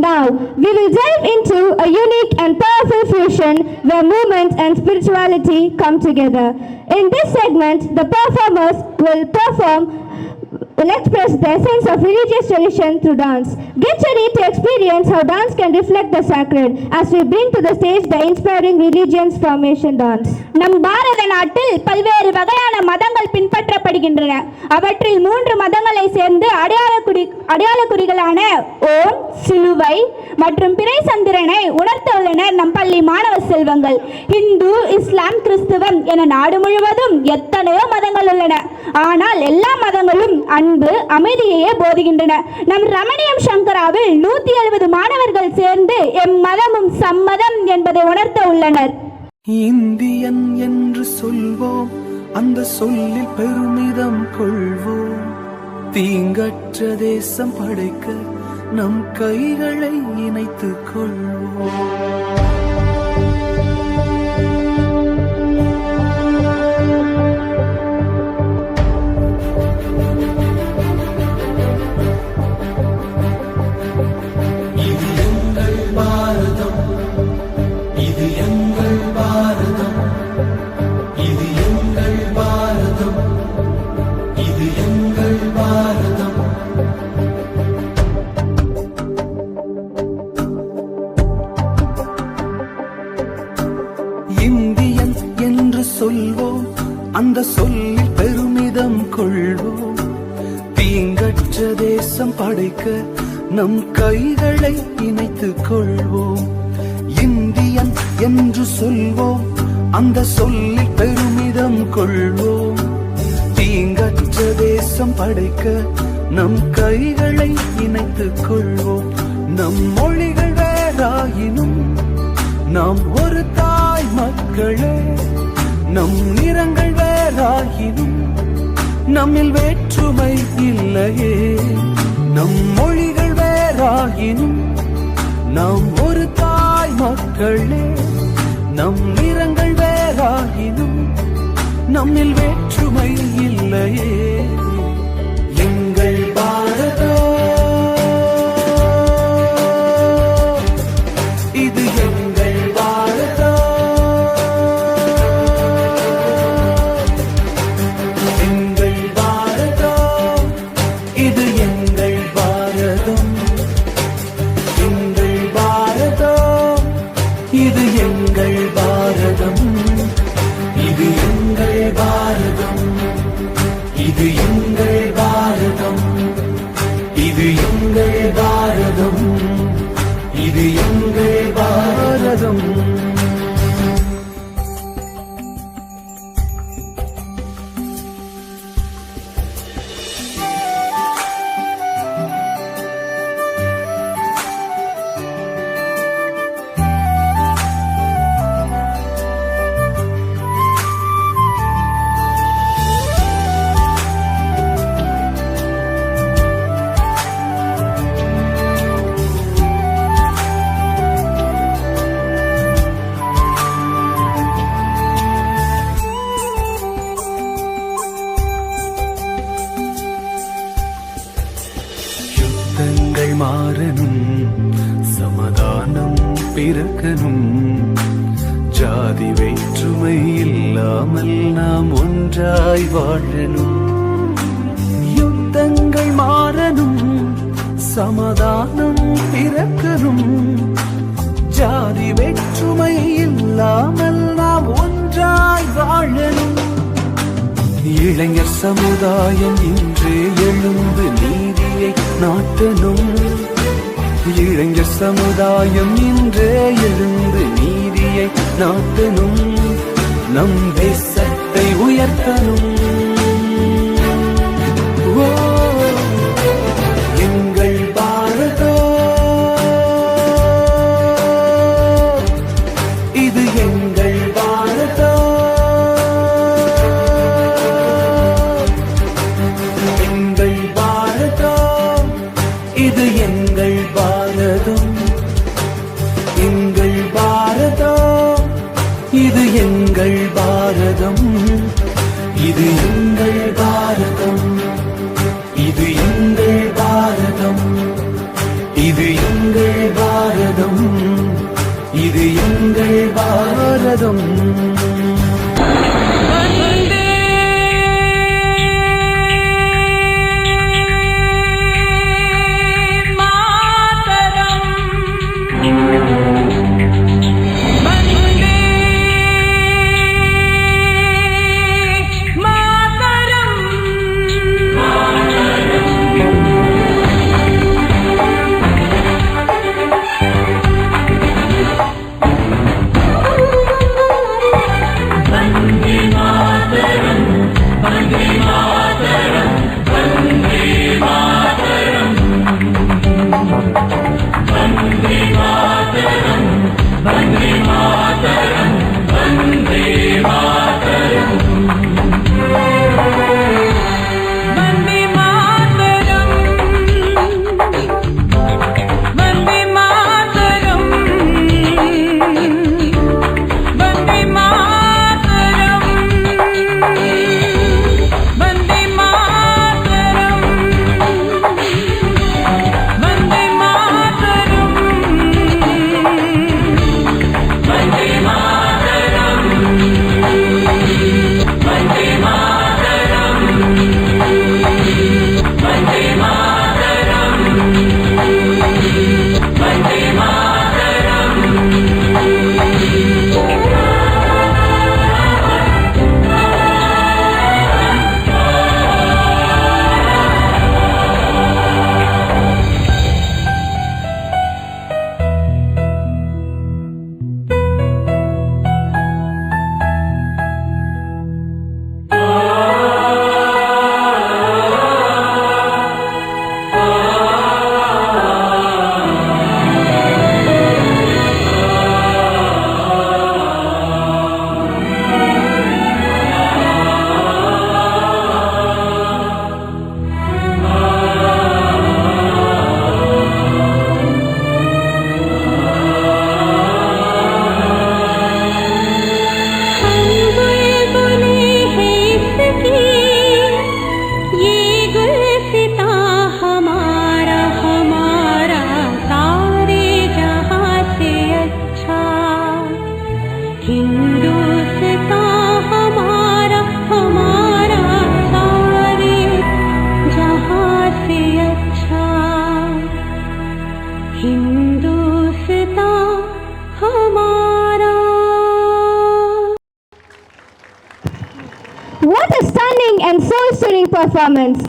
Now, we will delve into a unique and powerful fusion where movement and spirituality come together. In this segment, the performers will express the essence of religious tradition through dance. Get ready to experience how dance can reflect the sacred as we bring to the stage the inspiring religions formation dance. நம் பாரத நாட்டில் பல்வேறு வகையான மதங்கள் பின்பற்றப்படுகின்றன. அவற்றில் 3 மதங்களை சேர்ந்து அடையாள குறிகளான ஓம், சிலுவை மற்றும் பிறை சந்திரனை உணர்த்த உள்ளனர் நம் பள்ளி மாணவ செல்வங்கள். இந்து, இஸ்லாம், கிறிஸ்துவம் என நாடு முழுவதும் எத்தனையோ மதங்கள் உள்ளன. ஆனால் எல்லா மதங்களும் அன்பு, அமைதியையே போதிக்கின்றன. நம் ரமணியம் சங்கராவில் 170 மாணவர்கள் சேர்ந்து எம் மதமும் சம்மதம் என்பதை உணர்த்த உள்ளனர். இந்தியன் என்று சொல்வோம், அந்த சொல்லில் பெருமிதம் கொள்வோம். தீங்கற்ற தேசம் படைக்க நம் கைகளை இணைத்துக் கொள்வோம். இந்தியன் என்று சொல்வோம், அந்த சொல்லில் பெருமிதம் கொள்வோம். தீங்கற்ற தேசம் படைக்க நம் கைகளை இணைத்துக் கொள்வோம். இந்தியன் என்று சொல்வோம், அந்த சொல்லில் பெருமிதம் கொள்வோம். தீங்கற்ற தேசம் படைக்க நம் கைகளை இணைத்துக் கொள்வோம். நம் மொழிகள் வேறாயினும் நாம் ஒரு தாய் மக்களே. நம் நிறங்கள் வேறாயினும் நம்மில் வேற்றுமை இல்லையே. நம் மொழிகள் வேறாயினும் நாம் ஒரு தாய் மக்களே. நம் நிறங்கள் வேறாயினும் நம்மில் வேற்றுமை இல்லையே. எங்கள் பாரதம் இது எங்கள் பாரதம். எங்கள் பாரதம் இது எங்கள் பாரதம். எங்கள் பாரதம் இது எங்கள் பாரதம். இது எங்கள் பாரதம். இது எங்கள் பாரதம். இது எங்கள் பாரதம். இது எங்கள் பாரதம். யுத்தங்கள் மாறணும், சமாதானம் பிறக்கணும். ஜாதி வேற்றுமை இல்லாமல் நாம் ஒன்றாய் வாழணும். யுத்தங்கள் மாறணும், சமாதானம் பிறக்கணும். ஜாதி வேற்றுமை இல்லாமல் நாம் ஒன்றாய் வாழணும். இளைஞர் சமுதாயம் இன்றே எழுந்து நீதியை நாட்டணும். இளைஞர் சமுதாயம் இன்றே எழுந்து நீதியை நாட்டணும். நம் தேசத்தை உயர்த்தணும். எங்கள் பாரதம் இது எங்கள் பாரதம். எங்கள் பாரதம் இது எங்கள் பாரதம். எங்கள் பாரதம் இது எங்கள் பாரதம். இது எங்கள் பாரதம். இது எங்கள் பாரதம். இது எங்கள் பாரதம் What a stunning and soul-stirring performance!